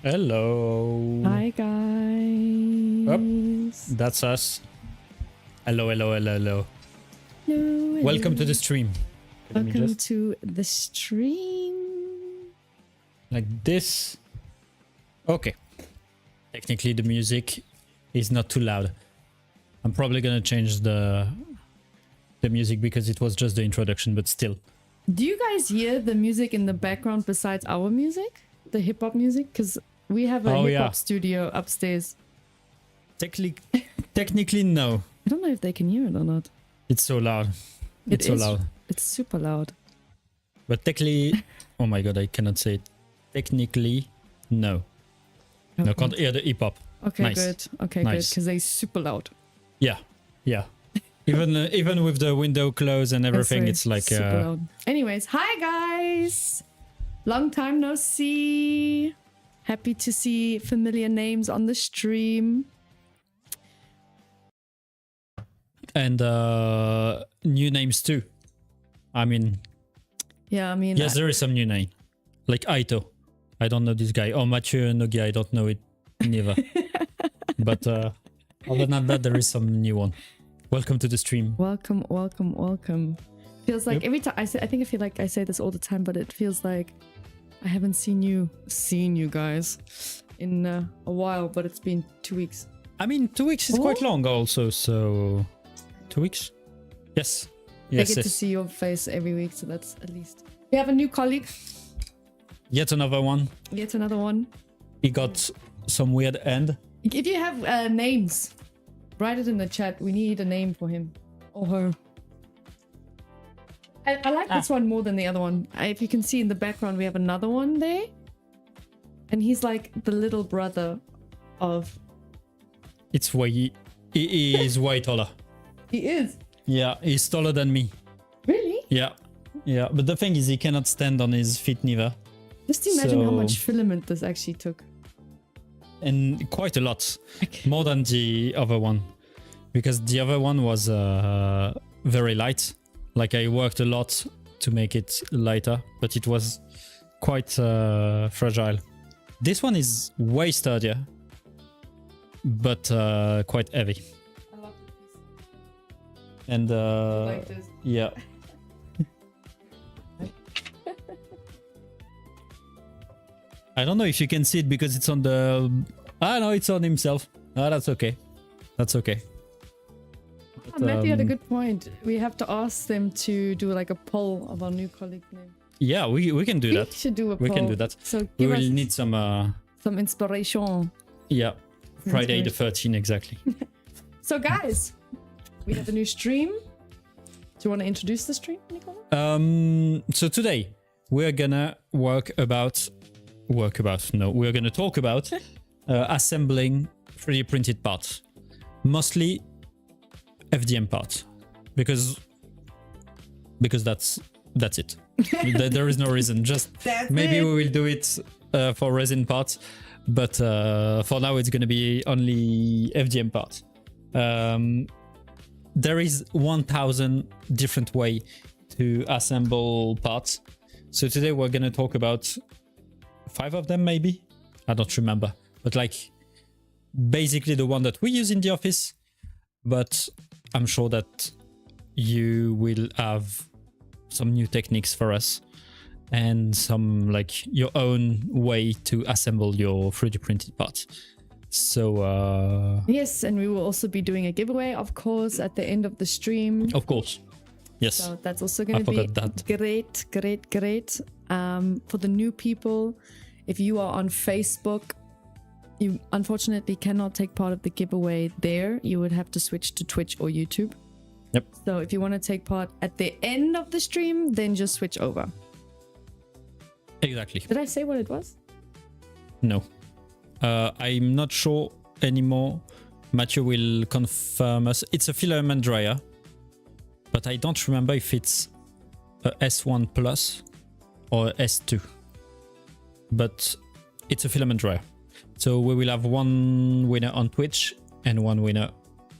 Hello. Hi guys. Up. That's us. Hello. Hello. Welcome to the stream. Welcome to the stream. Like this. Okay. Technically the music is not too loud. I'm probably gonna change the music because it was just the introduction, but still. Do you guys hear the music in the background besides our music? The hip-hop music? Because we have a hip-hop studio upstairs. Technically, no. I don't know if they can hear it or not. It's so loud. It's so loud. It's super loud. But technically... oh my god, I cannot say it. Technically, no. Okay. No, can't hear the hip-hop. Okay, nice. good. Okay, nice. good. Because they're super loud. Yeah. Even with the window closed and everything, it's like... super loud. Anyways, hi guys! Long time no see. Happy to see familiar names on the stream. And new names too. I mean... yeah, I mean... yes, there is some new name. Like Aito. I don't know this guy. Oh, Mathieu Nogi, I don't know it neither. But other than that, there is some new one. Welcome to the stream. Welcome. Feels like every time I feel like I say this all the time, but it feels like I haven't seen you guys in a while, but it's been 2 weeks. I mean, 2 weeks is quite long also, so 2 weeks? Yes. I get to see your face every week, so that's at least. We have a new colleague. Yet another one. He got some weird end. If you have names, write it in the chat. We need a name for him or her. I like this one more than the other one. If you can see in the background, we have another one there. And he's like the little brother of... it's way... he is way taller. He is? Yeah, he's taller than me. Really? Yeah. But the thing is, he cannot stand on his feet neither. Just imagine how much filament this actually took. And quite a lot. More than the other one. Because the other one was very light. Like I worked a lot to make it lighter, but it was quite fragile. This one is way sturdier, but quite heavy. I love this. And like this. yeah. I don't know if you can see it because it's on the... ah, no, it's on himself. Ah, that's okay. That's okay. But, Matthew had a good point. We have to ask them to do like a poll of our new colleague name. yeah, we can do that. We should do a poll. We can do that. So We give will us need some... some inspiration. yeah, Friday the 13th, exactly. So guys, we have a new stream. Do you want to introduce the stream, Nicola? So today, we're gonna we're gonna talk about assembling 3D printed parts. Mostly FDM parts. Because that's it. There is no reason. Just maybe we will do it for resin parts, but for now it's gonna be only FDM parts. There is 1,000 different way to assemble parts. So today we're gonna talk about 5 of them, maybe? I don't remember. But like basically the one that we use in the office. But I'm sure that you will have some new techniques for us and some like your own way to assemble your 3D printed parts. So yes, and we will also be doing a giveaway, of course, at the end of the stream. of course. Yes. So that's also going to be great. For the new people, if you are on Facebook, you unfortunately cannot take part of the giveaway there. You would have to switch to Twitch or YouTube. Yep. So if you want to take part at the end of the stream, then just switch over. Exactly. Did I say what it was? No. I'm not sure anymore. Mathieu will confirm us. It's a filament dryer, but I don't remember if it's a S1 Plus or S2. But it's a filament dryer. So we will have one winner on Twitch and one winner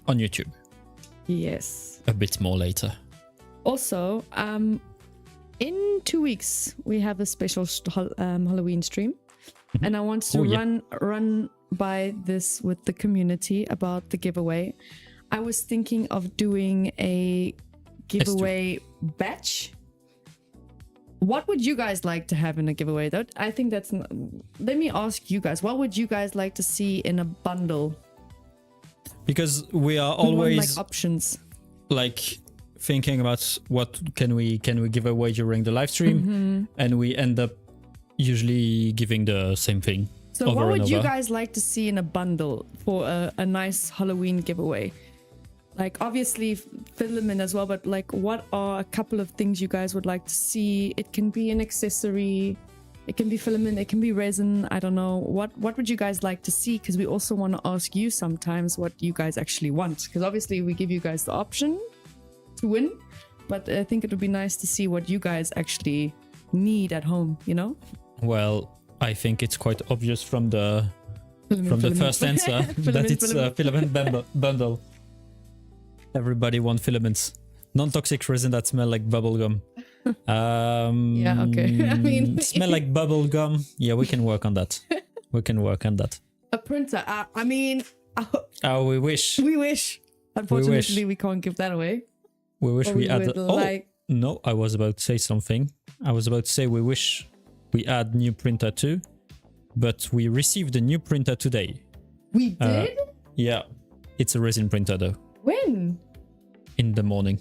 on YouTube. Yes. A bit more later. Also, in 2 weeks, we have a special Halloween stream. and I want to run by this with the community about the giveaway. I was thinking of doing a giveaway batch. What would you guys like to have in a giveaway? That I think that's. Let me ask you guys. What would you guys like to see in a bundle? Because we are always like options. Like thinking about what can we give away during the live stream, and we end up usually giving the same thing. So what would you guys like to see in a bundle for a nice Halloween giveaway? Like obviously filament as well, but like what are a couple of things you guys would like to see? It can be an accessory, it can be filament, it can be resin, I don't know. What would you guys like to see? Because we also want to ask you sometimes what you guys actually want. Because obviously we give you guys the option to win, but I think it would be nice to see what you guys actually need at home, you know? Well, I think it's quite obvious from the first answer that it's a filament bundle. Everybody wants filaments. Non-toxic resin that smell like bubblegum. Yeah, okay. I mean, smell like bubblegum. Yeah, we can work on that. We can work on that. A printer. I mean... Oh, we wish. We wish. Unfortunately, we can't give that away. We wish we had... Like... Oh, no, I was about to say something. I was about to say we wish we had new printer too, but we received a new printer today. We did? Yeah. It's a resin printer though. When? In the morning.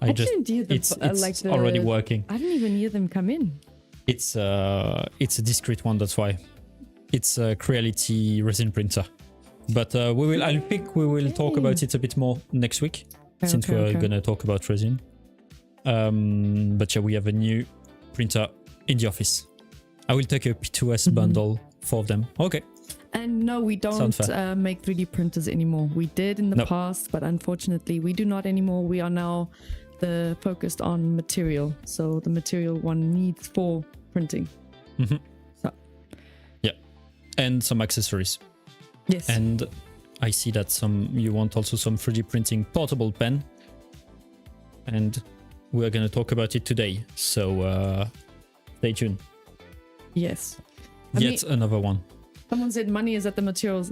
It's already working. I didn't even hear them come in. It's a discrete one, that's why. It's a Creality resin printer. But I think we will talk about it a bit more next week, since we're gonna talk about resin. But yeah, we have a new printer in the office. I will take a P2S bundle for them. Okay. And no, we don't make 3D printers anymore. We did in the past, but unfortunately we do not anymore. We are now focused on material. So the material one needs for printing. So. Yeah. And some accessories. Yes. And I see that you want also some 3D printing portable pen. And we're going to talk about it today. So stay tuned. Yes. Yet another one. Someone said money is at the materials.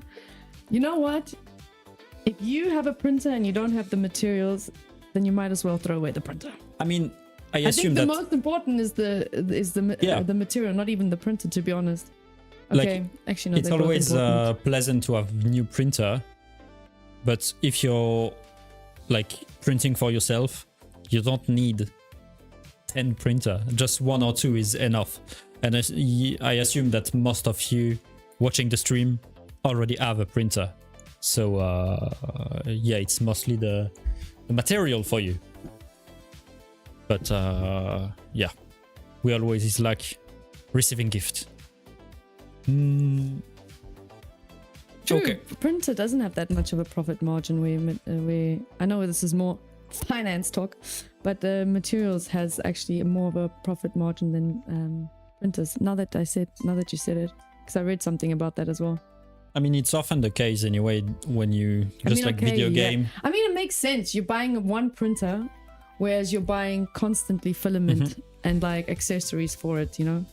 You know what? If you have a printer and you don't have the materials, then you might as well throw away the printer. I mean, I assume think that the most important is the material, not even the printer, to be honest. Okay, like, actually, no. It's always pleasant to have a new printer, but if you're like printing for yourself, you don't need 10 printer. Just one or two is enough. And I assume that most of you watching the stream already have a printer. So yeah, it's mostly the material for you. But yeah, we always like receiving gift. True. Okay. Printer doesn't have that much of a profit margin. I know this is more finance talk, but the materials has actually more of a profit margin than printers. Now that you said it, because I read something about that as well. I mean, it's often the case anyway when you video game. I mean, it makes sense. You're buying one printer, whereas you're buying constantly filament and like accessories for it. You know,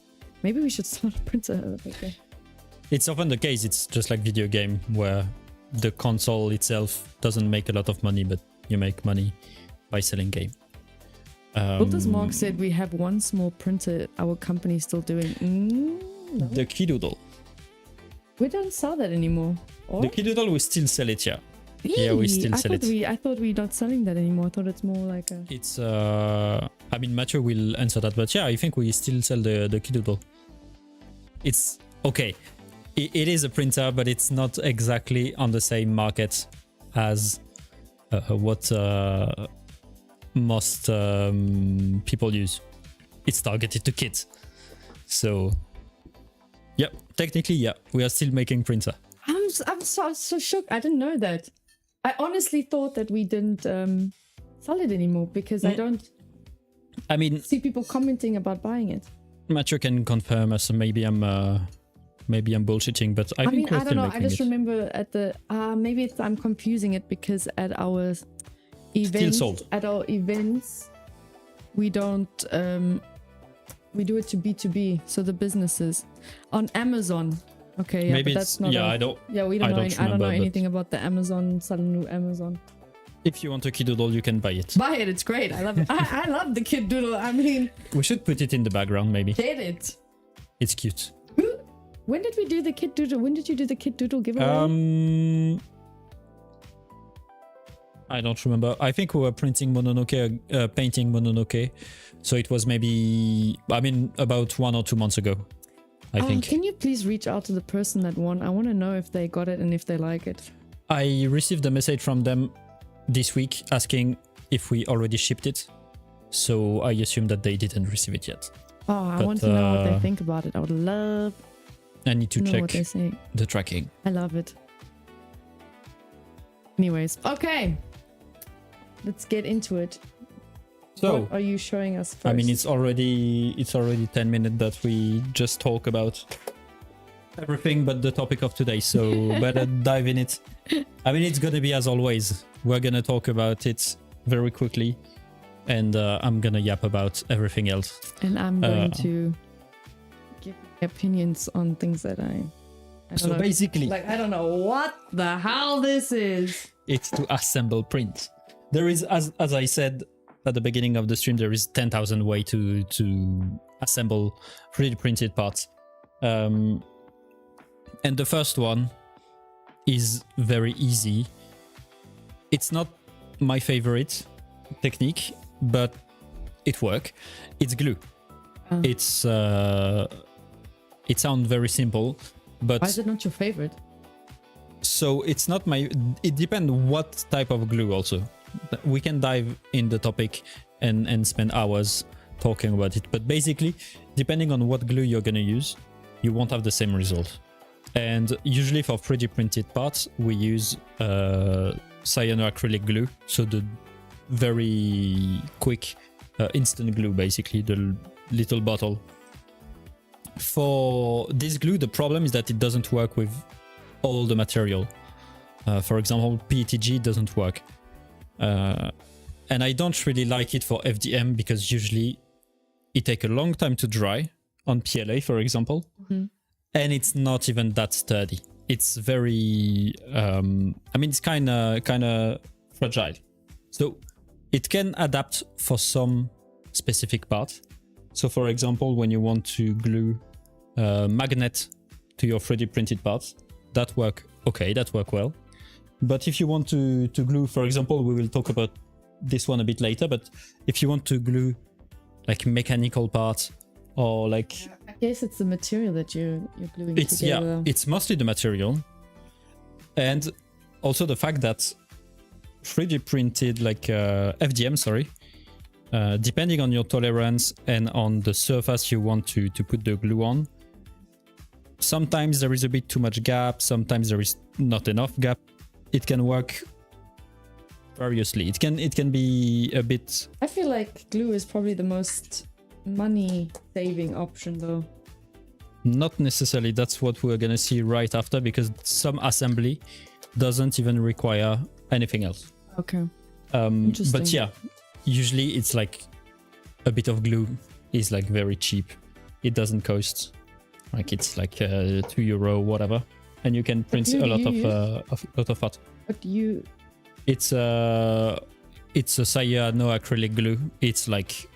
maybe we should start a printer. Okay. It's often the case. It's just like video game where the console itself doesn't make a lot of money, but you make money by selling game. What Mark said, we have one small printer our company is still doing. No. The Keydoodle. We don't sell that anymore. Or? The Keydoodle, we still sell it, yeah. Yeah, we still sell it. I thought we're not selling that anymore. I thought it's more like a... It's, I mean, Mathieu will answer that, but yeah, I think we still sell the Keydoodle. It's, okay, it is a printer, but it's not exactly on the same market as what most people use. It's targeted to kids. So, yeah, technically, yeah, we are still making printer. I'm so shocked. I didn't know that. I honestly thought that we didn't sell it anymore because I don't see people commenting about buying it. Mathieu can confirm us. Maybe I'm bullshitting, but I think we're I don't know. Making I just it. remember at the maybe I'm confusing it because at our events, we don't We do it to B2B, so the businesses on Amazon. Okay, yeah, maybe but that's not. I don't. Yeah, we don't I know. don't I don't know remember, anything about the Amazon SUNLU Amazon. If you want a Kidoodle, you can buy it. Buy it. It's great. I love it. I love the Kid Doodle. I mean, We should put it in the background, maybe. get it. It's cute. When did we do the Kid Doodle? When did you do the Kid Doodle giveaway? I don't remember. I think we were printing Mononoke, painting Mononoke. So it was maybe, I mean, about 1 or 2 months ago, I think. Can you please reach out to the person that won? I want to know if they got it and if they like it. I received a message from them this week asking if we already shipped it. So I assume that they didn't receive it yet. Oh, I want to know what they think about it. I would love I need to know check what they say. the tracking. I love it. Anyways, okay. Let's get into it. So what are you showing us first? I mean, it's already 10 minutes that we just talk about everything but the topic of today. So better dive in it. I mean, it's gonna be as always. We're gonna talk about it very quickly, and I'm gonna yap about everything else. And I'm going to give my opinions on things that I don't So know. basically, Like, I don't know what the hell this is. it's to assemble print. There is, as I said at the beginning of the stream, there is 10,000 ways to assemble 3D printed parts. And the first one is very easy. It's not my favorite technique, but it works. It's glue. Oh. It sounds very simple, but Why is it not your favorite? so it's not my. It depends what type of glue also. We can dive in the topic and spend hours talking about it. But basically, depending on what glue you're gonna use, you won't have the same result. And usually for 3D printed parts, we use cyanoacrylic glue. So the very quick instant glue, basically, the little bottle. For this glue, the problem is that it doesn't work with all the material. For example, PETG doesn't work. And I don't really like it for FDM because usually it takes a long time to dry on PLA, for example. Mm-hmm. And it's not even that sturdy. It's very, I mean, it's kind of fragile. So it can adapt for some specific parts. So for example, when you want to glue a magnet to your 3D printed parts, that work okay, that work well. But if you want to glue, for example, we will talk about this one a bit later, but if you want to glue like mechanical parts or like... I guess it's the material that you're gluing together. Yeah, it's mostly the material. And also the fact that 3D printed, like FDM, sorry, depending on your tolerance and on the surface you want to put the glue on, sometimes there is a bit too much gap, sometimes there is not enough gap. It can work variously. It can be a bit... I feel like glue is probably the most money-saving option, though. Not necessarily. That's what we're gonna see right after, because some assembly doesn't even require anything else. Okay. But yeah, usually it's like a bit of glue is like very cheap. It doesn't cost like it's like €2 whatever, and you can print a lot of art. But you... It's a cyanoacrylic glue. It's like,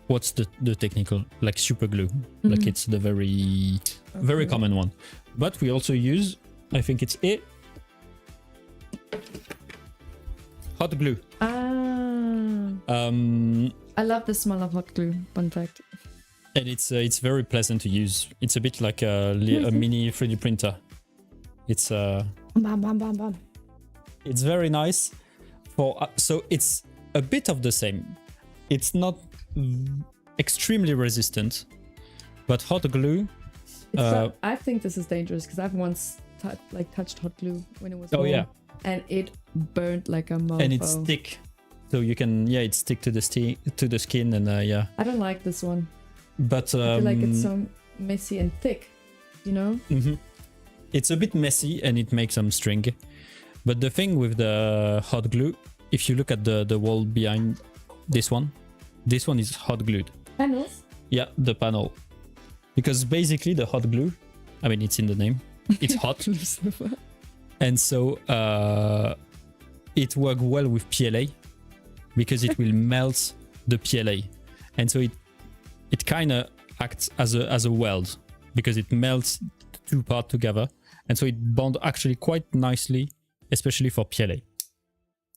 what's the technical, like super glue. Mm-hmm. Like it's the very common one. But we also use, I think it's hot glue. I love the smell of hot glue, fun fact. And it's very pleasant to use. It's a bit like a mini 3D printer. It's bam, bam, bam, bam. It's very nice for so it's a bit of the same. It's not extremely resistant, but hot glue. I think this is dangerous because I've once touched hot glue when it was warm, yeah, and it burnt like a mofo. And it's thick, so you can it stick to the skin and yeah. I don't like this one. But I feel like it's so messy and thick, you know. Mm-hmm. It's a bit messy and it makes some string. But the thing with the hot glue, if you look at the wall behind this one is hot glued. Panels? Yeah, the panel. Because basically the hot glue, I mean, it's in the name, it's hot. And so it works well with PLA because it will melt the PLA. And so it kind of acts as a weld because it melts the two parts together. And so it bonds actually quite nicely, especially for PLA.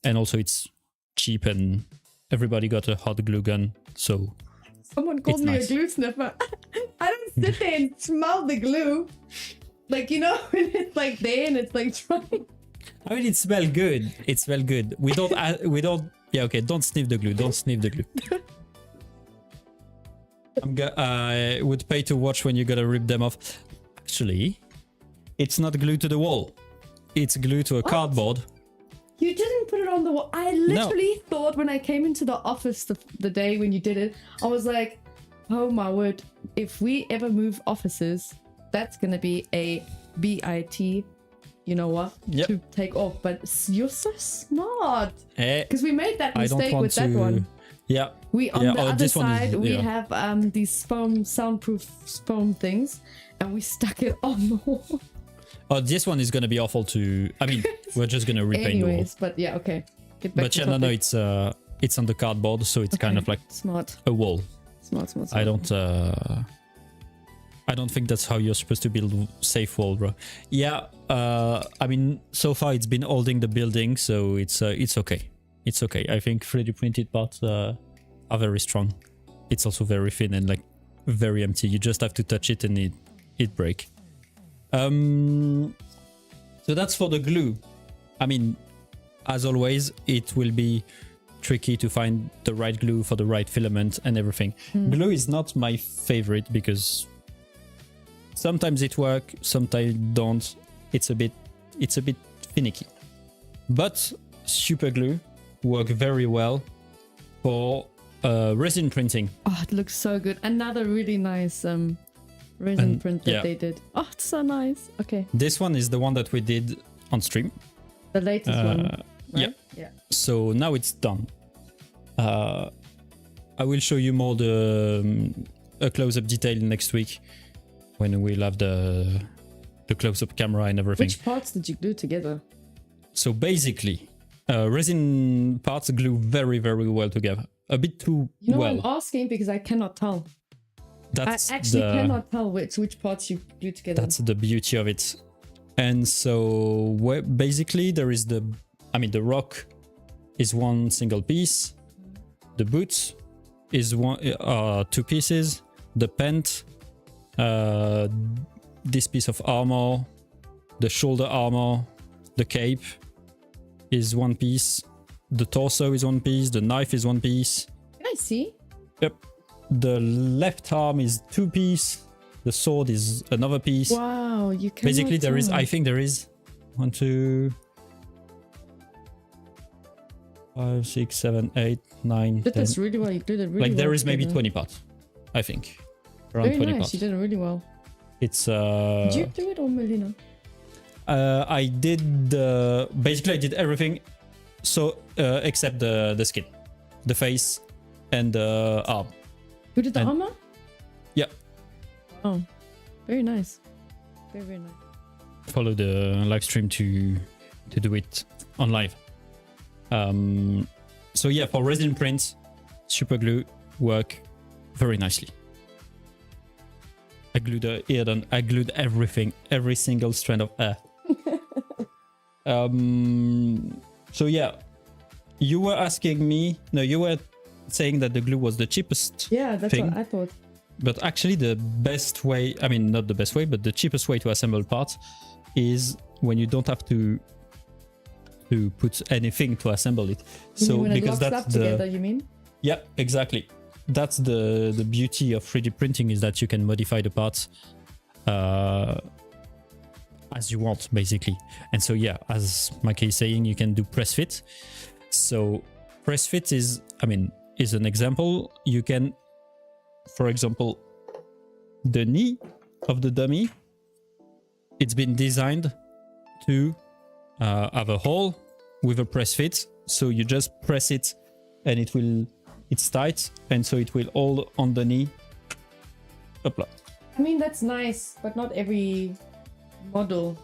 And also it's cheap and everybody got a hot glue gun. So someone called me nice. A glue sniffer. I don't sit there and smell the glue. Like, you know, when it's like there and it's like drying. I mean, it smells good. It smells good. We don't, yeah, okay, don't sniff the glue. Don't sniff the glue. I would pay to watch when you're gonna rip them off. Actually, it's not glued to the wall. It's glued to a cardboard. You didn't put it on the wall. I literally thought when I came into the office the day when you did it, I was like, oh my word, if we ever move offices, that's going to be a BIT, you know what, to take off. But you're so smart. Because we made that mistake with that one. Yeah. We on the other side, we have these foam, soundproof foam things, and we stuck it on the wall. Oh, this one is going to be awful to... I mean, we're just going to repaint the wall. But yeah, okay. Get back but to yeah, no, it's on the cardboard, so it's kind of like smart. A wall. Smart. I don't think that's how you're supposed to build safe wall, bro. Yeah, I mean, so far it's been holding the building, so it's okay. It's okay. I think 3D printed parts are very strong. It's also very thin and like very empty. You just have to touch it and it break. So that's for the glue. I mean, as always, it will be tricky to find the right glue for the right filament and everything. Glue is not my favorite because sometimes it works, sometimes don't. It's a bit finicky. But super glue work very well for resin printing. Oh, it looks so good. Another really nice resin print that they did. Oh, it's so nice. Okay. This one is the one that we did on stream. The latest one. Right? Yeah. So now it's done. I will show you more a close-up detail next week when we'll have the close-up camera and everything. Which parts did you glue together? So basically, resin parts glue very, very well together. A bit too well. I'm asking because I cannot tell. I cannot tell which parts you glue together. That's the beauty of it. And so basically there is the rock is one single piece. The boots is two pieces. The pant, this piece of armor, the shoulder armor, the cape is one piece. The torso is one piece. The knife is one piece. Can I see? Yep. The left arm is two piece. The sword is another piece. Wow, you can. Basically, I think there is 1, 2, 5, 6, 7, 8, 9. Did this really well. You did it really well. Like there is maybe 20 parts, I think. Around very 20 nice. parts. You did it really well. It's Did you do it or Melina? I did basically I did everything, so except the skin, the face, and the arm. Who did the armor? Yeah. Oh, very nice. Very, very nice. Follow the live stream to do it on live. So yeah, for resin prints, super glue work very nicely. I glued the ear on. I glued everything, every single strand of hair. So yeah, you were asking me. No, you were saying that the glue was the cheapest. Yeah, that's thing. what I thought. But actually, the best way, I mean, not the best way, but the cheapest way to assemble parts is when you don't have to put anything to assemble it. So when because it locks that's up together, you mean? Yeah, exactly. That's the beauty of 3D printing, is that you can modify the parts as you want, basically. And so yeah, as Mike is saying, you can do press fit. So press fit is an example. You can, for example, the knee of the dummy, it's been designed to have a hole with a press fit. So you just press it and it's tight, and so it will hold on the knee Apply. I mean, that's nice, but not every model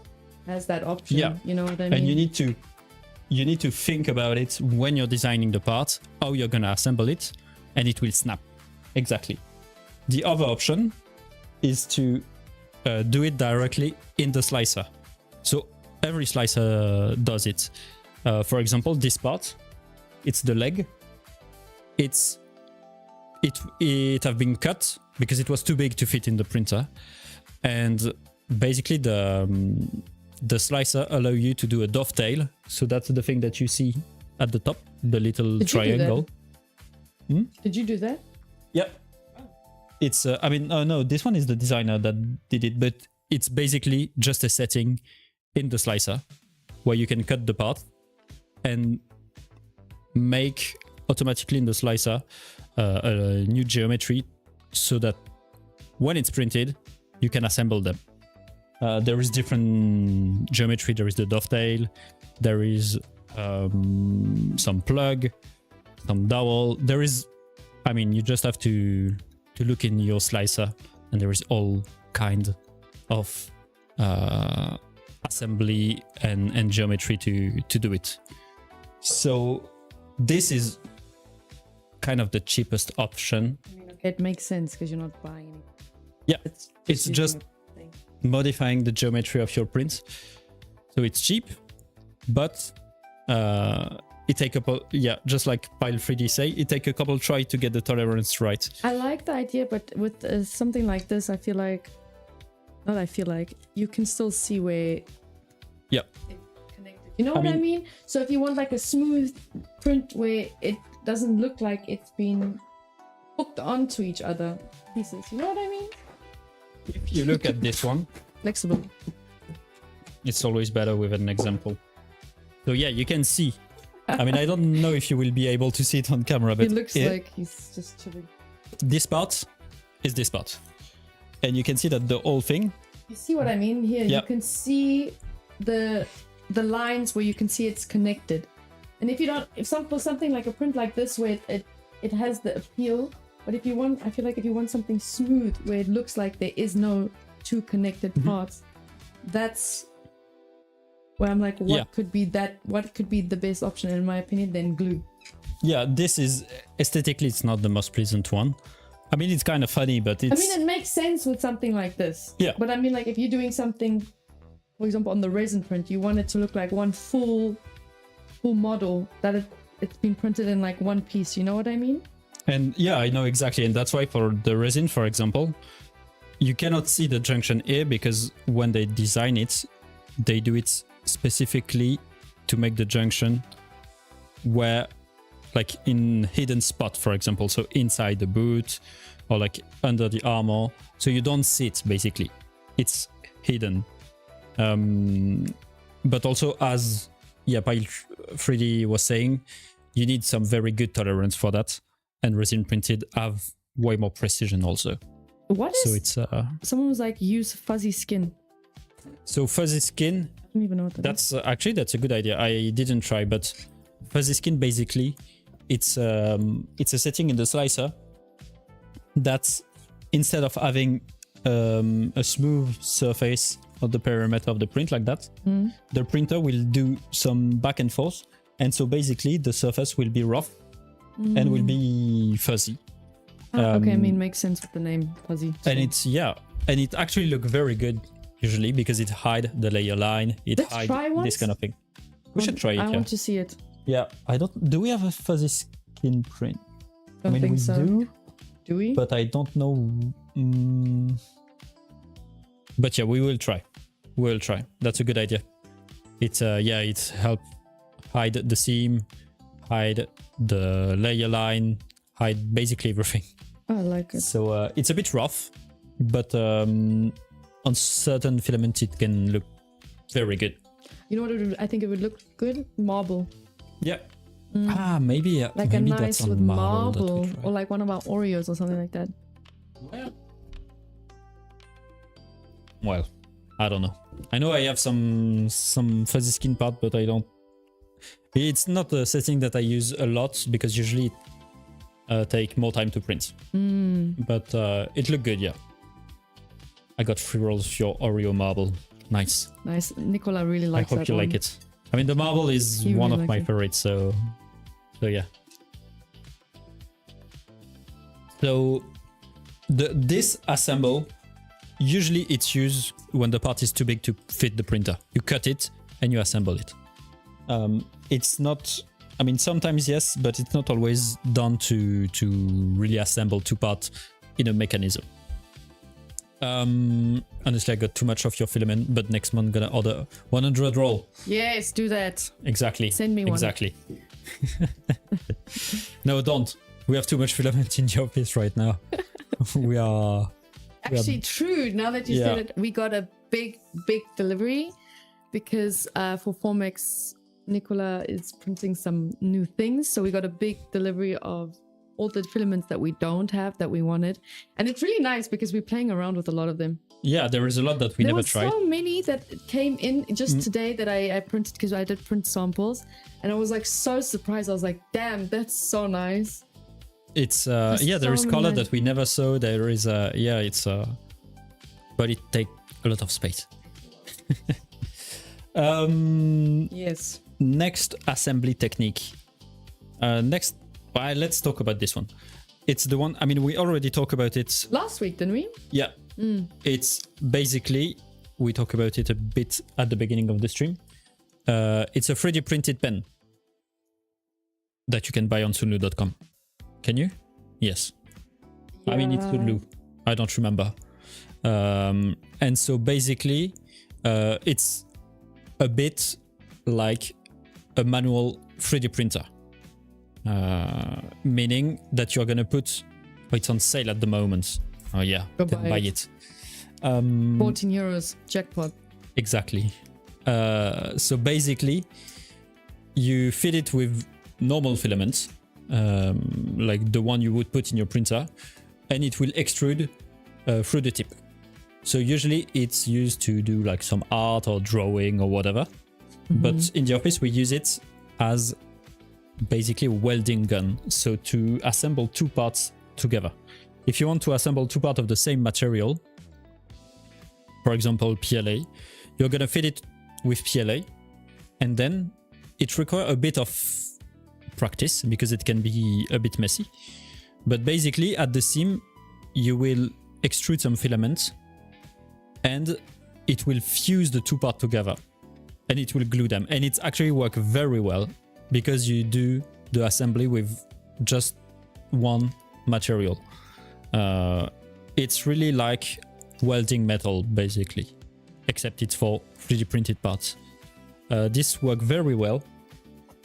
has that option. Yeah. You know what I mean? And you need to think about it when you're designing the part, how you're gonna assemble it, and it will snap. Exactly. The other option is to do it directly in the slicer. So every slicer does it. For example, this part, it's the leg. It have been cut because it was too big to fit in the printer, and basically the slicer allow you to do a dovetail. So that's the thing that you see at the top, the little triangle. Did you do that? Yep. It's I mean, no, this one is the designer that did it, but it's basically just a setting in the slicer where you can cut the part and make automatically in the slicer a new geometry so that when it's printed, you can assemble them. There is different geometry. There is the dovetail, there is some plug, some dowel. There is, I mean, you just have to look in your slicer, and there is all kind of assembly and geometry to do it. So this is kind of the cheapest option. I mean, it makes sense because you're not buying anything. Yeah, it's just modifying the geometry of your prints. So it's cheap, but it take a couple, just like Pile 3D say, it take a couple try to get the tolerance right. I like the idea, but with something like this, I feel like you can still see where it's connected. You know what I mean? So if you want like a smooth print where it doesn't look like it's been hooked onto each other pieces, you know what I mean? If you look at this one, flexible. It's always better with an example. So yeah, you can see. I mean, I don't know if you will be able to see it on camera, but it looks like he's just chilling. This part is this part, and you can see that the whole thing. You see what I mean here? You can see the lines where you can see it's connected. And if you don't, for something like a print like this where it has the appeal, but if you want, I feel like if you want something smooth where it looks like there is no two connected parts, that's where I'm like, what could be the best option in my opinion than glue? Yeah, this is aesthetically, it's not the most pleasant one. I mean, it's kind of funny, but it's... I mean, it makes sense with something like this. Yeah. But I mean, like if you're doing something, for example, on the resin print, you want it to look like one full model that it's been printed in like one piece. You know what I mean? And yeah, I know exactly. And that's why for the resin, for example, you cannot see the junction here because when they design it, they do it specifically to make the junction where, like in hidden spot, for example, so inside the boot or like under the armor, so you don't see it. Basically, it's hidden. But also, as Pile 3D was saying, you need some very good tolerance for that, and resin printed have way more precision also. What is? So it's someone was like, use fuzzy skin. So fuzzy skin. I don't even know what that is. Actually, that's a good idea. I didn't try, but fuzzy skin basically, it's a setting in the slicer that's, instead of having a smooth surface of the perimeter of the print like that, the printer will do some back and forth, and so basically the surface will be rough and will be fuzzy. Okay, I mean, makes sense with the name fuzzy. So. And it's and it actually look very good usually because it hide the layer line. It hide this kind of thing. We should try it. I want to see it. Yeah, I don't. Do we have a fuzzy skin print? Don't think so. Do. Do we? But I don't know. But yeah, we will try. We'll try. That's a good idea. It's it help hide the seam, hide the layer line, hide basically everything. I like it. So it's a bit rough, but on certain filament it can look very good. You know what I think it would look good? Marble. Yeah. Maybe like maybe a nice that's on with marble, that or like one of our Oreos or something like that. Well, I don't know. I know I have some fuzzy skin part, but I don't. It's not a setting that I use a lot because usually it take more time to print. But it looked good, yeah. I got 3 rolls of your Oreo marble. Nice. Nice. Nicola really likes I that hope you one. like it. I mean, the marble is He one really of my likes it. favorites, so yeah. So this assemble, usually it's used when the part is too big to fit the printer. You cut it and you assemble it. It's not, I mean, sometimes yes, but it's not always done to really assemble 2 parts in a mechanism. Honestly, I got too much of your filament, but next month I'm gonna order 100 roll. Yes, do that. Exactly. Send me one. Exactly. No, don't. We have too much filament in the office right now. we are Actually, true. Now that you said it, we got a big delivery because for Formex, Nicola is printing some new things. So we got a big delivery of all the filaments that we don't have that we wanted. And it's really nice because we're playing around with a lot of them. Yeah, there is a lot that we never tried. There were so many that came in just today that I printed because I did print samples. And I was like so surprised. I was like, damn, that's so nice. It's there is color that we never saw. There is but it takes a lot of space. Yes. Next assembly technique. Let's talk about this one. It's the one, I mean, we already talked about it last week, didn't we? Yeah. It's basically, we talked about it a bit at the beginning of the stream. It's a 3D printed pen that you can buy on SUNLU.com. Can you? Yes. Yeah. I mean, it's SUNLU. I don't remember. And so basically, it's a bit like a manual 3D printer. Meaning that you're going to put... Oh, it's on sale at the moment. Oh, yeah. Go Then buy it. 14 euros. Jackpot. Exactly. So basically, you fit it with normal filaments, like the one you would put in your printer, and it will extrude through the tip. So usually it's used to do like some art or drawing or whatever. But in the office, we use it as basically a welding gun. So to assemble 2 parts together. If you want to assemble 2 parts of the same material, for example, PLA, you're going to fit it with PLA, and then it requires a bit of practice because it can be a bit messy. But basically at the seam, you will extrude some filaments and it will fuse the 2 parts together and it will glue them. And it's actually work very well because you do the assembly with just one material. It's really like welding metal basically, except it's for 3D printed parts. This works very well.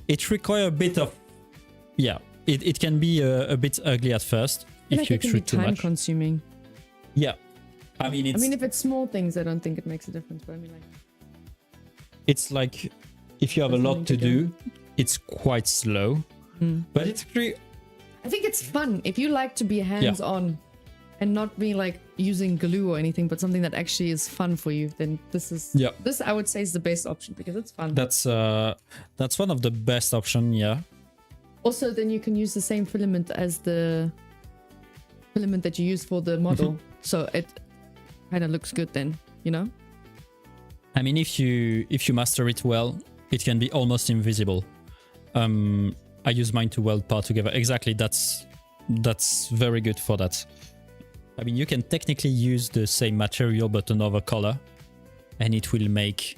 It requires a bit of, it can be a bit ugly at first if you extrude too much. Time consuming. Yeah, I mean if it's small things, I don't think it makes a difference. But I mean, like, it's like if you have a lot to do, it's quite slow. But it's pretty. I think it's fun if you like to be hands-on and not be like using glue or anything, but something that actually is fun for you. Then this I would say is the best option because it's fun. That's one of the best option. Yeah. Also, then you can use the same filament as the filament that you use for the model, so it kind of looks good. Then you know. I mean, if you master it well, it can be almost invisible. I use mine to weld parts together. Exactly, that's very good for that. I mean, you can technically use the same material but another color, and it will make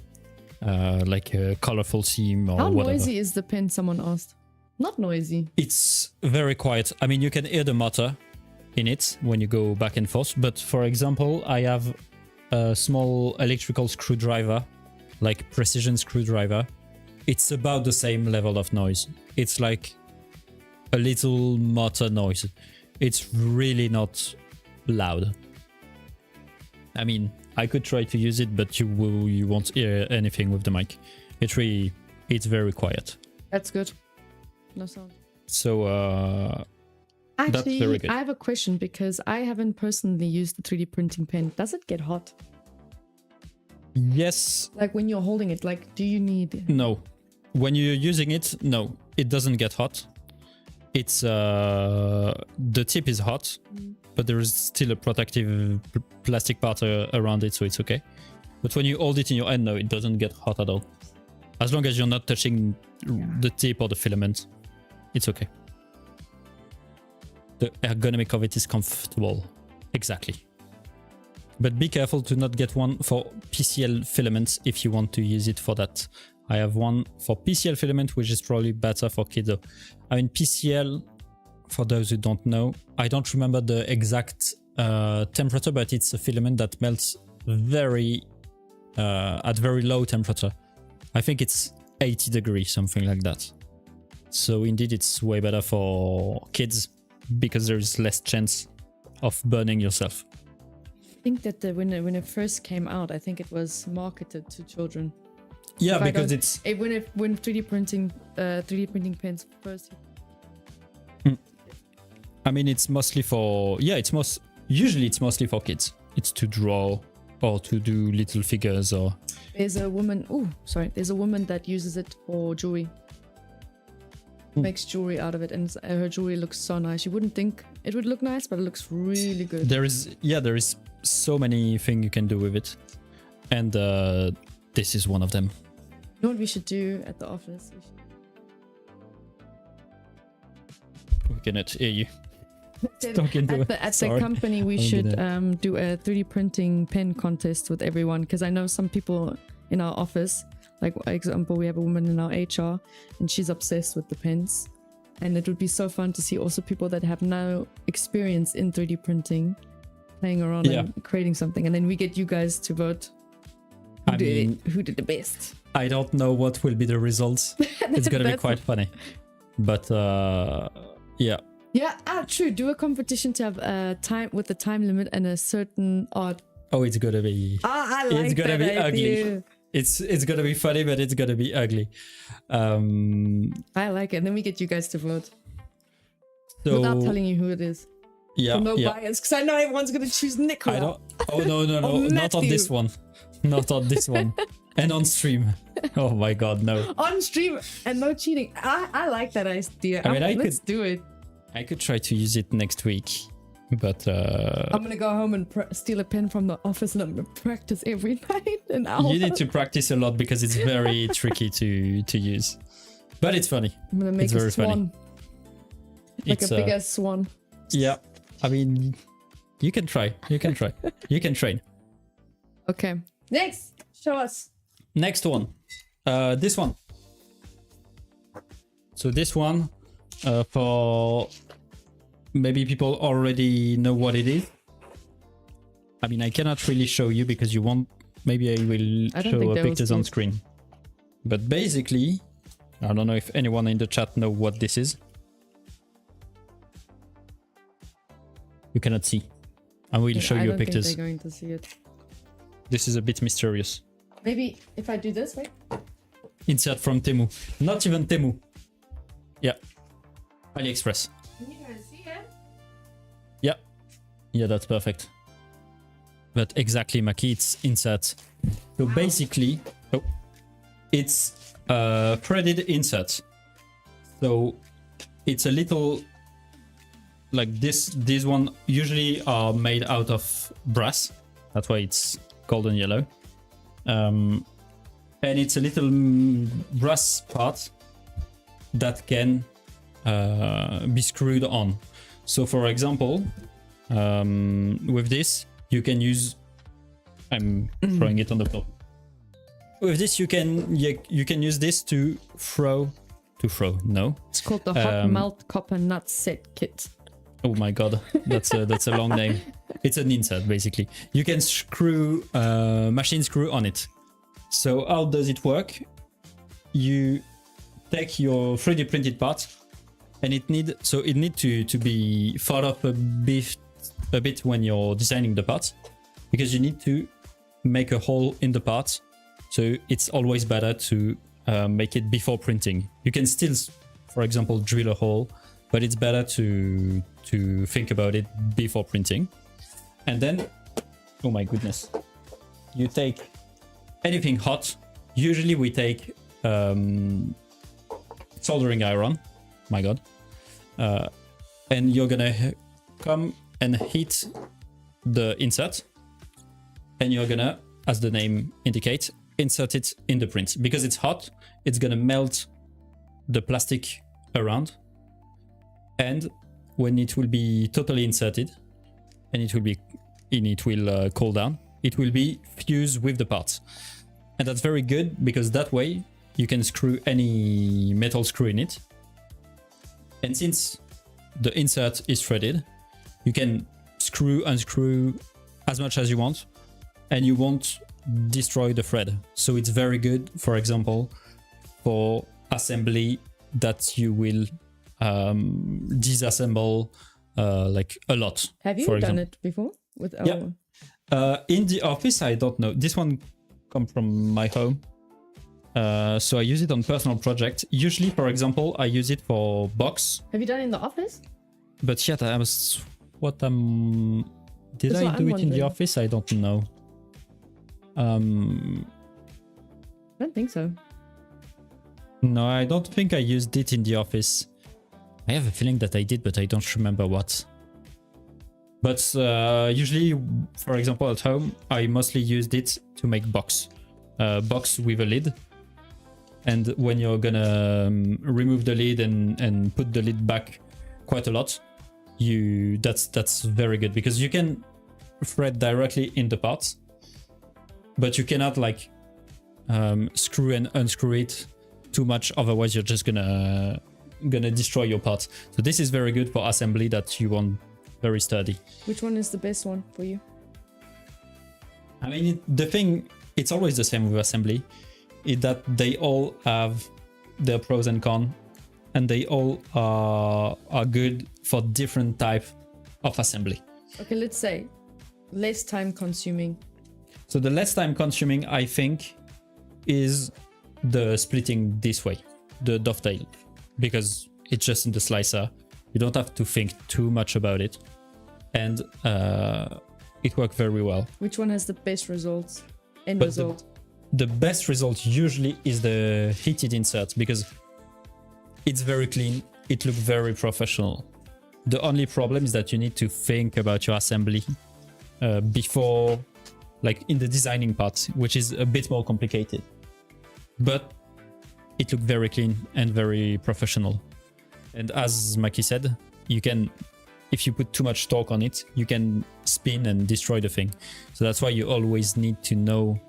like a colorful seam or whatever. How noisy is the pen? Someone asked. Not noisy. It's very quiet. I mean, you can hear the motor in it when you go back and forth. But for example, I have a small electrical screwdriver, like precision screwdriver. It's about the same level of noise. It's like a little motor noise. It's really not loud. I mean, I could try to use it, but you won't hear anything with the mic. It's very quiet. That's good. No sound. So actually, that's very good. I have a question because I haven't personally used the 3D printing pen. Does it get hot? Yes. Like when you're holding it, like do you need... No. When you're using it, no, it doesn't get hot. It's the tip is hot, but there is still a protective plastic part around it, so it's okay. But when you hold it in your hand, no, it doesn't get hot at all. As long as you're not touching the tip or the filament, it's okay. The ergonomic of it is comfortable. Exactly. But be careful to not get one for PCL filaments if you want to use it for that. I have one for PCL filament, which is probably better for kids. I mean, PCL, for those who don't know, I don't remember the exact temperature, but it's a filament that melts at very low temperature. I think it's 80 degrees, something like that. So indeed, it's way better for kids because there is less chance of burning yourself. I think that when it first came out, I think it was marketed to children. Yeah, because when 3D printing pens first. I mean, it's mostly for usually it's mostly for kids. It's to draw or to do little figures or. There's a woman that uses it for jewelry. Makes jewelry out of it, and her jewelry looks so nice. You wouldn't think it would look nice, but it looks really good. There is so many things you can do with it, and this is one of them. You know what we should do at the office? We cannot hear you. At the company, we should do a 3D printing pen contest with everyone, because I know some people in our office. Like, for example, we have a woman in our HR, and she's obsessed with the pens. And it would be so fun to see also people that have no experience in 3D printing playing around and creating something. And then we get you guys to vote who did the best. I don't know what will be the results. It's going to be quite funny. But, yeah. Yeah, true. Do a competition to have time with a time limit and a certain odd. Oh, it's going to be... I like it's going to be idea. Ugly. It's gonna be funny, but it's gonna be ugly. I like it. And then we get you guys to vote without telling you who it is. Yeah, no bias, because I know everyone's gonna choose Nicola. Oh no, not on this one, not on this one, and on stream. Oh my god, no. On stream and no cheating. I like that idea. Let's do it. I could try to use it next week. But I'm gonna go home and steal a pen from the office, and I'm gonna practice every night. You need to practice a lot because it's very tricky to use, but it's funny. I'm gonna make a swan, like it's a big ass swan. Yeah, I mean, you can try. You can train. Okay, next, show us. Next one, this one. So this one, for. Maybe people already know what it is. I mean, I cannot really show you because you won't. Maybe I will show pictures on screen. But basically, I don't know if anyone in the chat know what this is. You cannot see. I will show you pictures. Think they're going to see it. This is a bit mysterious. Maybe if I do this, wait. Insert from Temu. Not even Temu. Yeah. AliExpress. Can you guys see it? Yeah, that's perfect. But exactly, Maki, it's insert. So basically, it's a threaded insert. So it's a little like this. These one usually are made out of brass. That's why it's golden yellow. And it's a little brass part that can be screwed on. So for example, with this you can use, I'm throwing it on the floor. With this you can use this to throw. No, it's called the hot melt copper nut set kit. Oh my god, that's a long name. It's an insert basically. You can screw machine screw on it. So how does it work? You take your 3D printed part, and it need to be thought of a bit when you're designing the part, because you need to make a hole in the part. So it's always better to make it before printing. You can still, for example, drill a hole, but it's better to think about it before printing. And then, oh my goodness, you take anything hot. Usually we take soldering iron. My god. And you're gonna come and hit the insert, and you're gonna, as the name indicates, insert it in the print. Because it's hot, it's gonna melt the plastic around, and when it will be totally inserted and it will cool down, it will be fused with the parts. And that's very good because that way you can screw any metal screw in it. And since the insert is threaded, you can screw, unscrew as much as you want, and you won't destroy the thread. So it's very good, for example, for assembly that you will disassemble like a lot. Have you done it before? With in the office, I don't know. This one comes from my home. So I use it on personal projects. Usually, for example, I use it for box. Have you done it in the office? But yeah, that was what did That's I what do I'm it in the wondering. office? I don't know. I don't think so. No, I don't think I used it in the office. I have a feeling that I did, but I don't remember what. But usually, for example, at home, I mostly used it to make box with a lid. And when you're gonna remove the lid and put the lid back quite a lot, that's very good because you can thread directly in the parts, but you cannot like screw and unscrew it too much, otherwise you're just gonna destroy your parts. So this is very good for assembly that you want very sturdy. Which one is the best one for you? I mean, it's always the same with assembly, is that they all have their pros and cons, and they all are good for different type of assembly. Okay, let's say less time consuming. So the less time consuming, I think, is the splitting this way, the dovetail, because it's just in the slicer. You don't have to think too much about it, and it worked very well. Which one has the best results? End But result. The best result usually is the heated insert because it's very clean, it looks very professional. The only problem is that you need to think about your assembly before, like in the designing part, which is a bit more complicated. But it looked very clean and very professional. And as Maki said, you can, if you put too much torque on it, you can spin and destroy the thing. So that's why you always need to know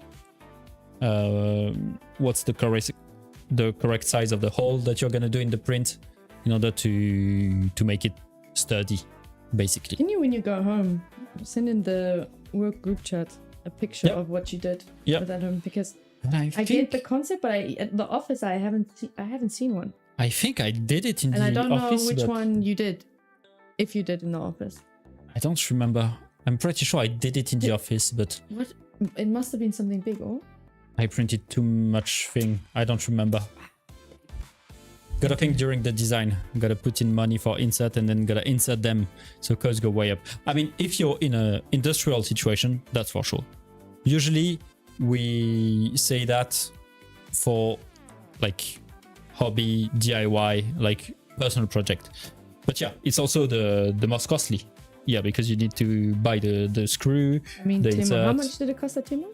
what's the correct size of the hole that you're gonna do in the print in order to make it sturdy, basically. Can you, when you go home, send in the work group chat a picture of what you did with that home? Because I get the concept, but at the office I haven't seen one. I think I did it in the office. And I don't know which one you did, if you did in the office. I don't remember. I'm pretty sure I did it in the office, but What? It must have been something big, or? I printed too much thing. I don't remember. Gotta think during the design. Gotta put in money for insert and then gotta insert them so costs go way up. I mean, if you're in a industrial situation, that's for sure. Usually we say that for like hobby, DIY, like personal project. But yeah, it's also the most costly. Yeah, because you need to buy the screw. I mean, the Timo, insert. how much did it cost at Timo?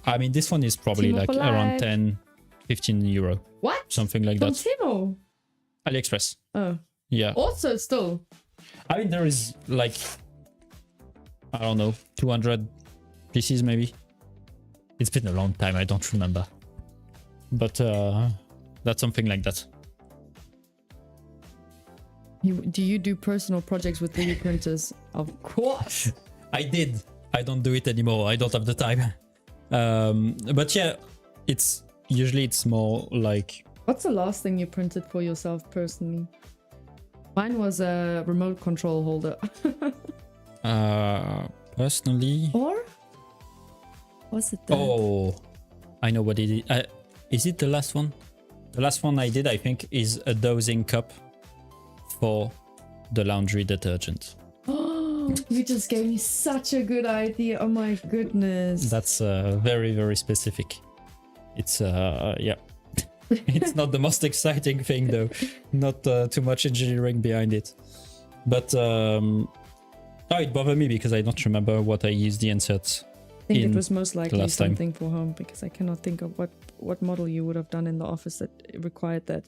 I mean, this one is probably Timo like for around life. 10, 15 euro. What? Something like From that. Timo? AliExpress. Oh. Yeah. Also, still. I mean, there is like, I don't know, 200 pieces maybe. It's been a long time. I don't remember. But that's something like that. Do you do personal projects with 3D printers? Of course. I did. I don't do it anymore. I don't have the time. But yeah, it's more like. What's the last thing you printed for yourself personally? Mine was a remote control holder. Personally. Or was it that? Oh, I know what it is. Is it the last one? The last one I did, I think, is a dosing cup for the laundry detergent. Oh, you just gave me such a good idea. Oh my goodness. That's very, very specific. It's, yeah. It's not the most exciting thing, though. Not too much engineering behind it. But it bothered me because I don't remember what I used the insert. I think it was most likely last time. something for home, because I cannot think of what model you would have done in the office that required that.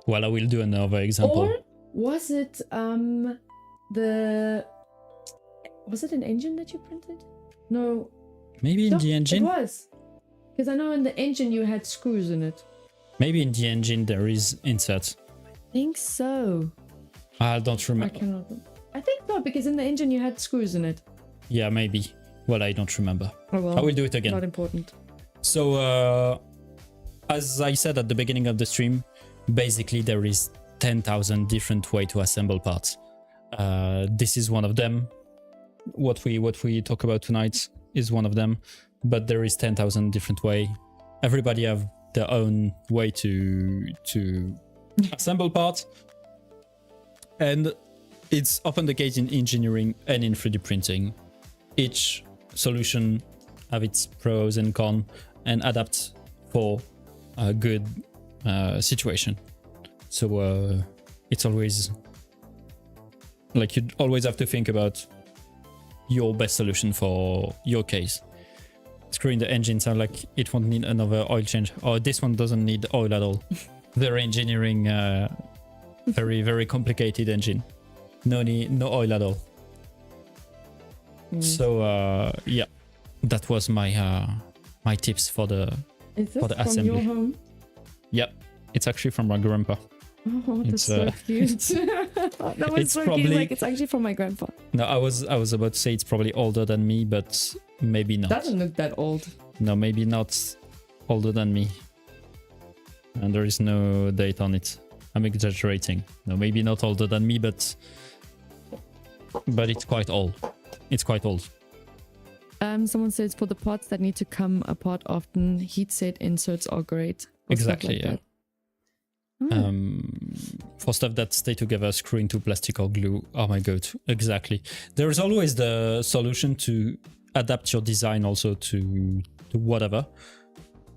Well, I will do another example. Or was it was it an engine that you printed? No. Maybe in the engine? It was. Because I know in the engine you had screws in it. Maybe in the engine there is inserts. I think so. I don't remember. I think so, because in the engine you had screws in it. Yeah, maybe. Well, I don't remember. Oh well. I will do it again. Not important. So, as I said at the beginning of the stream, basically there is 10,000 different ways to assemble parts. This is one of them. What we talk about tonight is one of them, but there is 10,000 different ways. Everybody have their own way to assemble parts, and it's often the case in engineering and in 3D printing. Each solution have its pros and cons and adapt for a good situation. So it's always like you always have to think about your best solution for your case. Screwing the engine sound like it won't need another oil change, or this one doesn't need oil at all. Very engineering, very, very complicated engine. No oil at all. So yeah, that was my my tips for the assembly. From your home? Yep, it's actually from my grandpa. Oh, that's so cute. That was so cute. Like, it's actually from my grandpa. No, I was about to say it's probably older than me, but maybe not. Doesn't look that old. No, maybe not older than me. And there is no date on it. I'm exaggerating. No, maybe not older than me, but it's quite old. It's quite old. Someone says for the parts that need to come apart often, heat set inserts are great. Exactly, yeah. For stuff that stay together, screw into plastic or glue. Oh my god, exactly. There is always the solution to adapt your design also to whatever.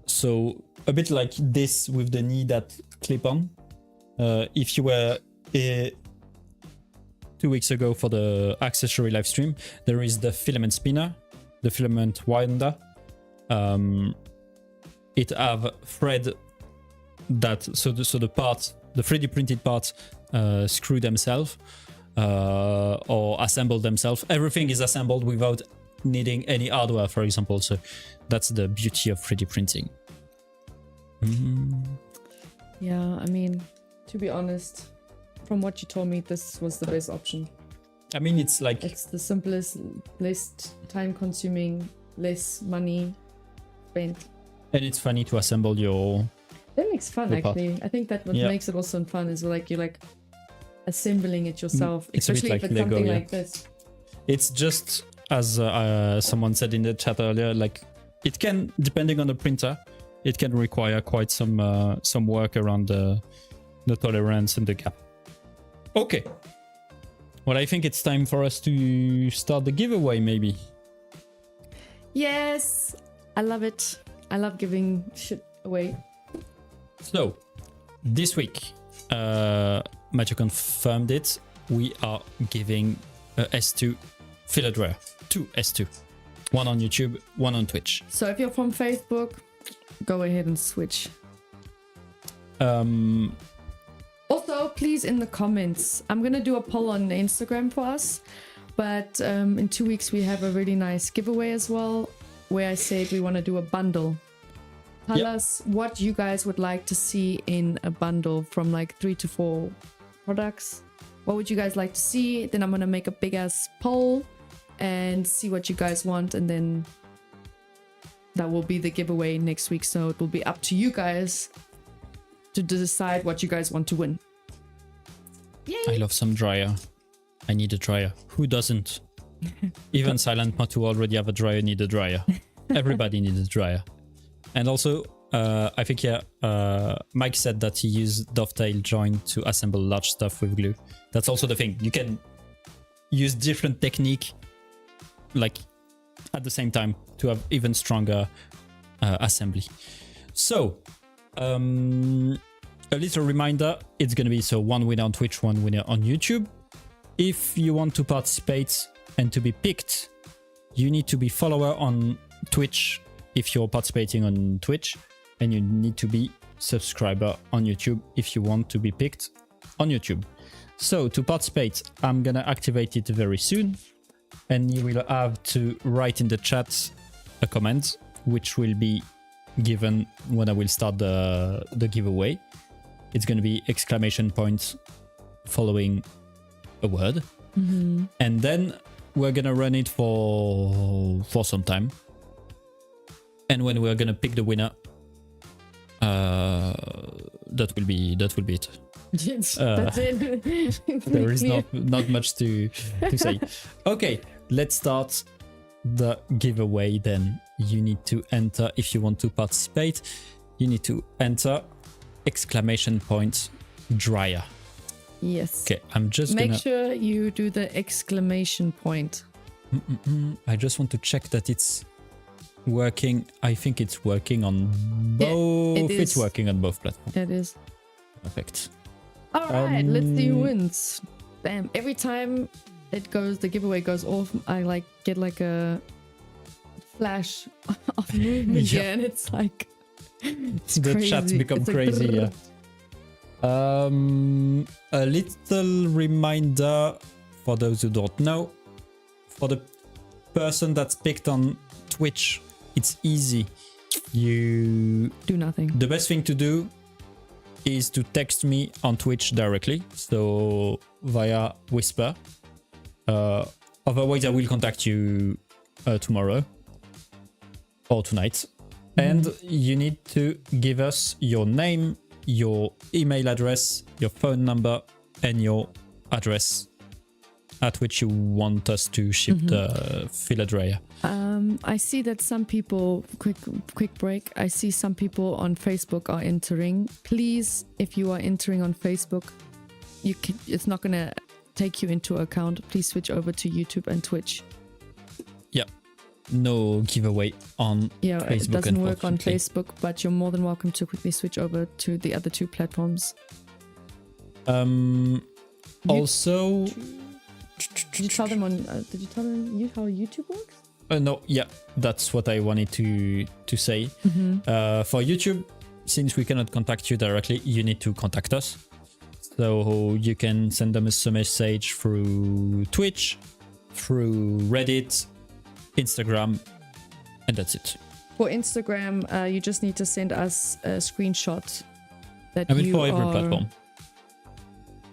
So a bit like this with the knee that clip on. If you were 2 weeks ago for the accessory live stream, there is the filament spinner, the filament winder. It have thread that so the parts, the 3D printed parts, screw themselves or assemble themselves. Everything is assembled without needing any hardware, for example. So that's the beauty of 3D printing. Yeah, I mean, to be honest, from what you told me, this was the best option. I mean, it's like... It's the simplest, least time-consuming, less money spent. And it's funny to assemble your... That makes fun, actually. I think that what makes it also fun is like you're like assembling it yourself, especially if it's Lego, something like this. It's just, as someone said in the chat earlier, like it can, depending on the printer, it can require quite some work around the tolerance and the gap. Okay. Well, I think it's time for us to start the giveaway, maybe. Yes, I love it. I love giving shit away. So, this week, Matthew confirmed it. We are giving a S2 filled rare. 2 S2. One on YouTube, one on Twitch. So if you're from Facebook, go ahead and switch. Also, please, in the comments, I'm going to do a poll on Instagram for us. But in 2 weeks, we have a really nice giveaway as well, where I said we want to do a bundle. Tell us what you guys would like to see in a bundle from like 3 to 4 products. What would you guys like to see? Then I'm going to make a big ass poll and see what you guys want. And then that will be the giveaway next week. So it will be up to you guys to decide what you guys want to win. Yay! I love some dryer. I need a dryer. Who doesn't? Even Silent Matu already have a dryer, need a dryer. Everybody needs a dryer. And also, I think, Mike said that he used dovetail joint to assemble large stuff with glue. That's also the thing. You can use different technique, like, at the same time to have even stronger assembly. So, a little reminder, it's going to be one winner on Twitch, one winner on YouTube. if you want to participate and to be picked, you need to be follower on Twitch if you're participating on Twitch, and you need to be subscriber on YouTube if you want to be picked on YouTube. So to participate, I'm gonna activate it very soon, and you will have to write in the chat a comment, which will be given when I will start the giveaway. It's gonna be exclamation point following a word, and then we're gonna run it for some time, and when we're gonna pick the winner, that will be it. That's it. There is not much to say. Okay, let's start the giveaway then. You need to enter, if you want to participate, you need to enter exclamation point dryer. Yes. Okay, I'm just Make sure you do the exclamation point. I just want to check that it's working. I think it's working on both. It's working on both platforms. It is. Perfect. All right, let's see who wins. Damn, every time the giveaway goes off, I get a flash of movement here, and it's like the crazy. chat become crazy. Yeah. A little reminder for those who don't know, for the person that's picked on Twitch, it's easy. You do nothing. The best thing to do is to text me on Twitch directly, so via Whisper. Otherwise, I will contact you tomorrow or tonight. And you need to give us your name, your email address, your phone number, and your address at which you want us to ship the filler dryer. I see that some people, quick break, I see some people on Facebook are entering. Please, if you are entering on Facebook, it's not going to take you into account. Please switch over to YouTube and Twitch. Yeah. No giveaway on Facebook. It doesn't work on Facebook, but you're more than welcome to quickly switch over to the other two platforms. Also, did you tell them how YouTube works? No, yeah, that's what I wanted to say. For YouTube, since we cannot contact you directly, you need to contact us. So you can send them a message through Twitch, through Reddit, Instagram, and that's it. For Instagram, you just need to send us a screenshot that for every platform.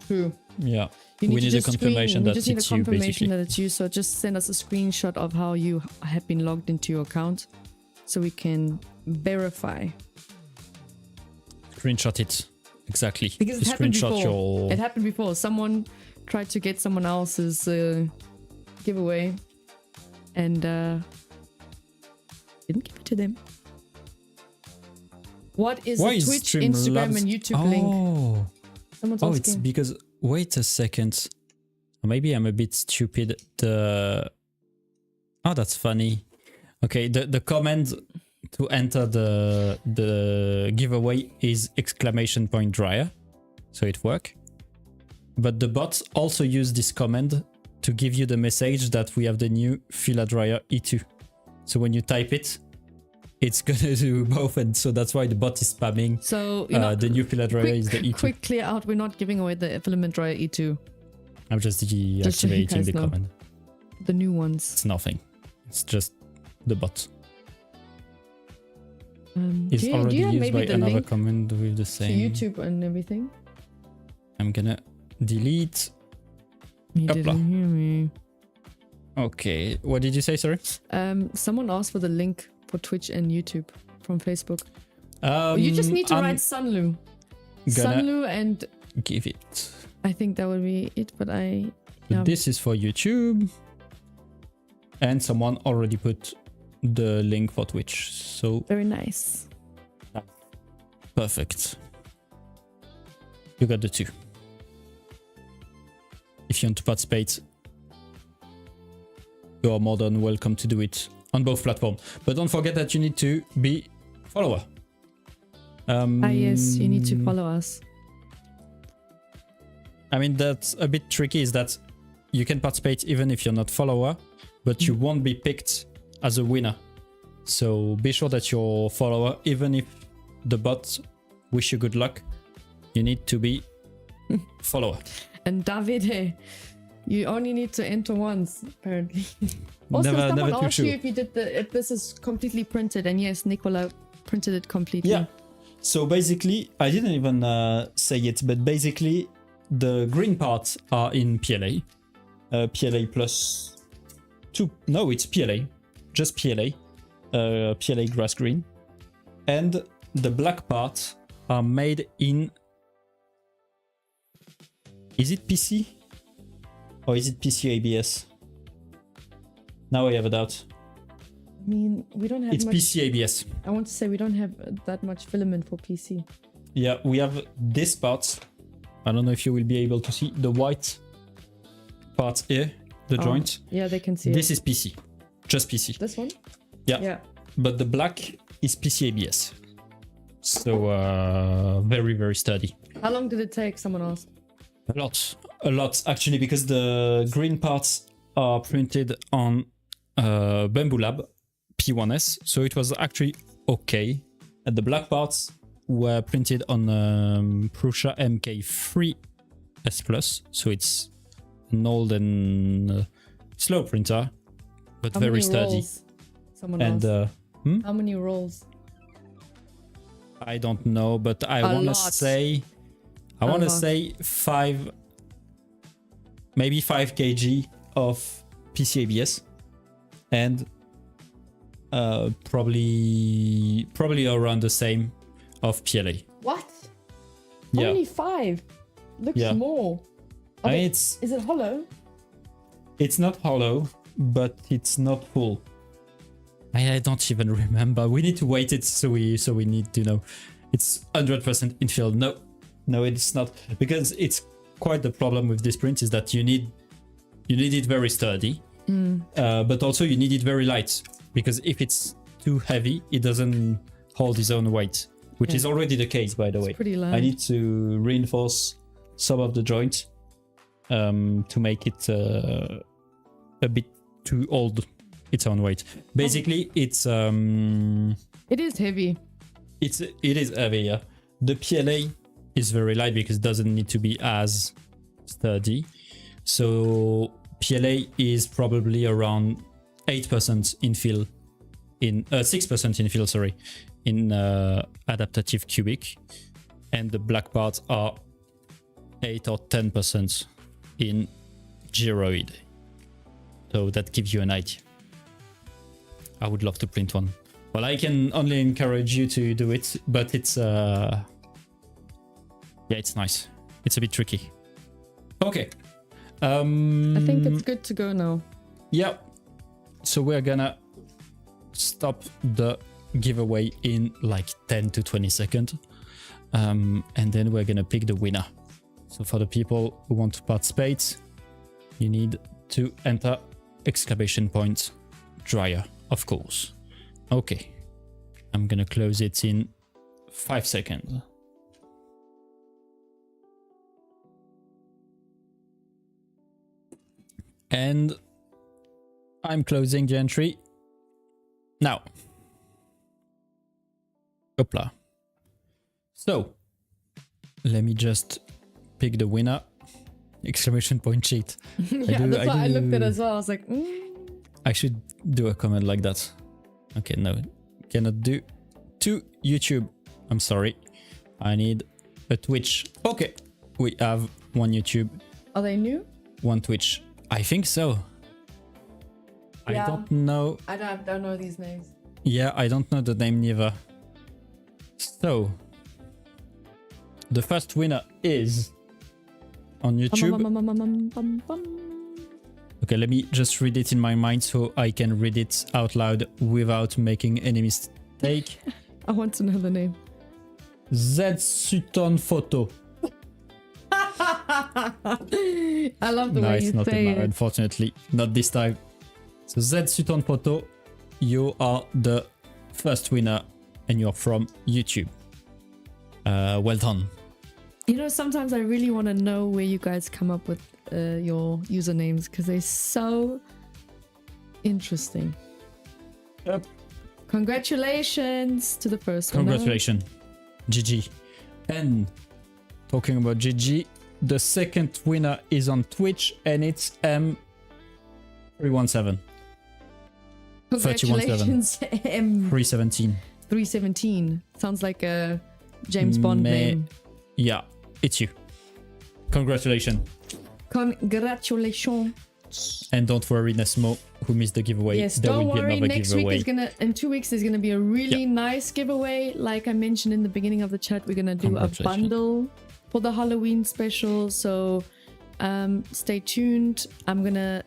True. Yeah. We need a confirmation that it's you, basically. That it's you. So just send us a screenshot of how you have been logged into your account, so we can verify. Screenshot it. Exactly. Because it happened before. It happened before. Someone tried to get someone else's giveaway, and didn't give it to them. What is the Twitch, Instagram, and YouTube link? Someone's asking. It's because... Wait a second. Maybe I'm a bit stupid. Oh, that's funny. Okay, the command to enter the giveaway is exclamation point dryer. So it works. But the bots also use this command to give you the message that we have the new filler dryer E2. So when you type it, it's gonna do both, and so that's why the bot is spamming. So the new filler dryer is the E2. Quick clear out, we're not giving away the filament dryer E2. I'm just deactivating the command. The new ones. It's nothing. It's just the bot. It's already used by another command with the same. To YouTube and everything. I'm gonna delete. You didn't hear me. Okay, what did you say? Sorry. Someone asked for the link for Twitch and YouTube from Facebook. You just need to write SUNLU. SUNLU and give it. I think that would be it, but This is for YouTube. And someone already put the link for Twitch. So very nice. Perfect. You got the two. If you want to participate, you are more than welcome to do it on both platforms. But don't forget that you need to be follower. Yes, you need to follow us. I mean, that's a bit tricky, is that you can participate even if you're not follower, but you won't be picked as a winner. So be sure that you're follower, even if the bot wish you good luck, you need to be follower. And Davide, you only need to enter once, apparently. Also, never someone asked too you sure. if you did if this is completely printed, and yes, Nicola printed it completely. Yeah. So basically, I didn't even say it, but basically, the green parts are in PLA. PLA plus 2. No, it's PLA. Just PLA. PLA grass green. And the black parts are made in... Is it PC? Or is it PC ABS? Now I have a doubt. I mean, we don't have It's much... PC ABS. I want to say we don't have that much filament for PC. Yeah, we have this part. I don't know if you will be able to see the white part here, the joint. Yeah, they can see This it. is PC. Just PC. This one? Yeah. Yeah. But the black is PC ABS. So very, very sturdy. How long did it take? Someone asked. A lot actually, because the green parts are printed on Bamboo Lab P1S, so it was actually okay. And the black parts were printed on Prusa MK3S Plus, so it's an old and slow printer, but How very many sturdy. rolls? Someone And asked. How many rolls? I don't know, but I A want to lot. say, I A want to lot. say 5, maybe 5 kg of PCABS, and probably around the same of PLA. What? Yeah. Only 5? Looks Yeah. more. I mean, it's Is it hollow? not hollow, but it's not full. I don't even remember. We need to weight it, so we need to know. It's 100% infill. No, it's not, because it's quite the problem with this print is that you need it very sturdy, but also you need it very light, because if it's too heavy, it doesn't hold its own weight, which is already the case, by the way. Pretty light. I need to reinforce some of the joints to make it a bit too old its own weight. Basically, it's It is heavy. it is heavy. Yeah. The PLA is very light because it doesn't need to be as sturdy. So PLA is probably around 8% infill in 6% infill, sorry, in adaptative cubic, and the black parts are 8 or 10% in gyroid. So that gives you an idea. I would love to print one. Well, I can only encourage you to do it, but it's yeah, it's nice. It's a bit tricky. Okay. I think it's good to go now. Yeah. So we're gonna stop the giveaway in like 10 to 20 seconds. And then we're gonna pick the winner. So for the people who want to participate, you need to enter exclamation point dryer, of course. Okay. I'm gonna close it in 5 seconds. And I'm closing the entry now. Hopla. So let me just pick the winner. Exclamation point cheat. Yeah, that's why I looked at it as well. I was like, I should do a comment like that. Okay, no, cannot do. To YouTube. I'm sorry. I need a Twitch. Okay, we have one YouTube, Are they new? one Twitch. I think so. Yeah. I don't know. I don't know these names. Yeah, I don't know the name neither. So, the first winner is on YouTube. Okay, let me just read it in my mind so I can read it out loud without making any mistake. I want to know the name. Z Sutton Photo. I love the way you not say it. unfortunately. Not this time. So Z Sutton Photo, you are the first winner and you're from YouTube. Well done. You know, sometimes I really want to know where you guys come up with your usernames because they're so interesting. Yep. Congratulations to the first one. Congratulations, GG. And talking about GG, the second winner is on Twitch and it's M317. Congratulations, M317. 317. Sounds like a James Bond name. Yeah, it's you. Congratulations. Congratulations. And don't worry, Nesmo, who missed the giveaway. Yes, there don't will worry. Be another Next giveaway. week is gonna, in 2 weeks, there's gonna be a really nice giveaway. Like I mentioned in the beginning of the chat, we're gonna do a bundle for the Halloween special. So stay tuned. I'm gonna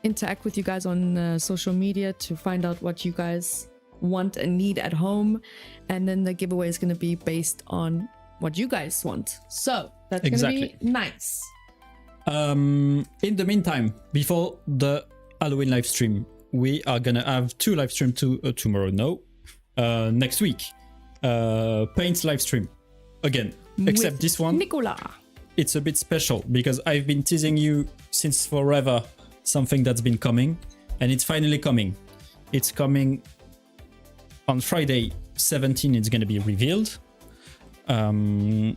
interact with you guys on social media to find out what you guys want and need at home, and then the giveaway is gonna be based on what you guys want. So that's gonna be nice. In the meantime, before the Halloween live stream, we are gonna have 2 live streams tomorrow. No, next week. Paint live stream again, except with this one. Nicola. It's a bit special because I've been teasing you since forever something that's been coming, and it's finally coming. It's coming on Friday 17. It's gonna be revealed, and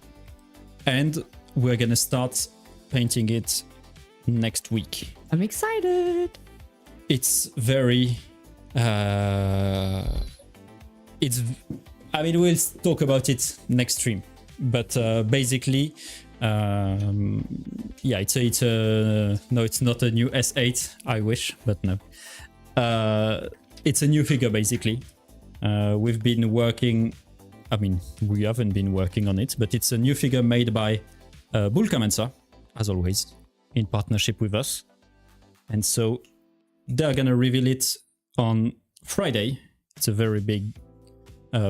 we're gonna start painting it next week. I'm excited. It's very we'll talk about it next stream, but basically it's not a new S8. I wish, but no. It's a new figure basically. We've been working, we haven't been working on it, but it's a new figure made by Bullcamensa, as always, in partnership with us. And so they're gonna reveal it on Friday. It's a very big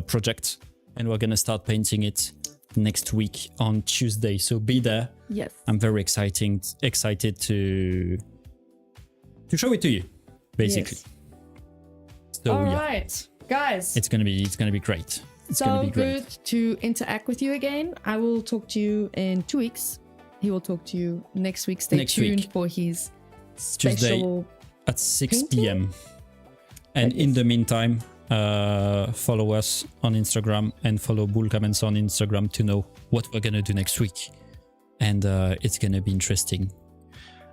project, and we're gonna start painting it next week on Tuesday. So be there. Yes. I'm very excited to show it to you, basically. Yes. So all right, guys. It's gonna be great. It's gonna be great. Good to interact with you again. I will talk to you in 2 weeks. He will talk to you next week. Stay tuned for his special Tuesday at 6 p.m. And in the meantime, follow us on Instagram and follow Bullcamensa on Instagram to know what we're gonna do next week. And it's gonna be interesting.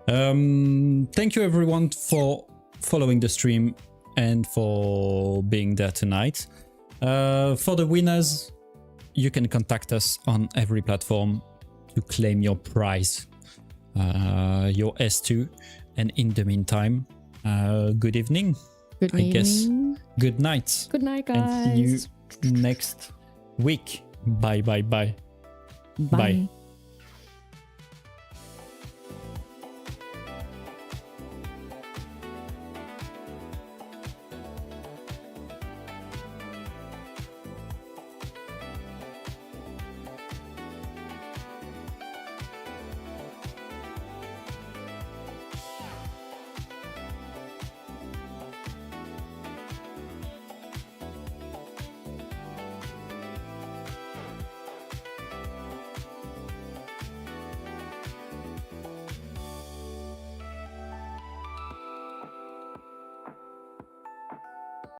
Thank you everyone for following the stream and for being there tonight. For the winners, you can contact us on every platform to claim your prize, your S2. And in the meantime, good evening. Good evening. Guess. Good night. Good night, guys. And see you next week. Bye. Bye.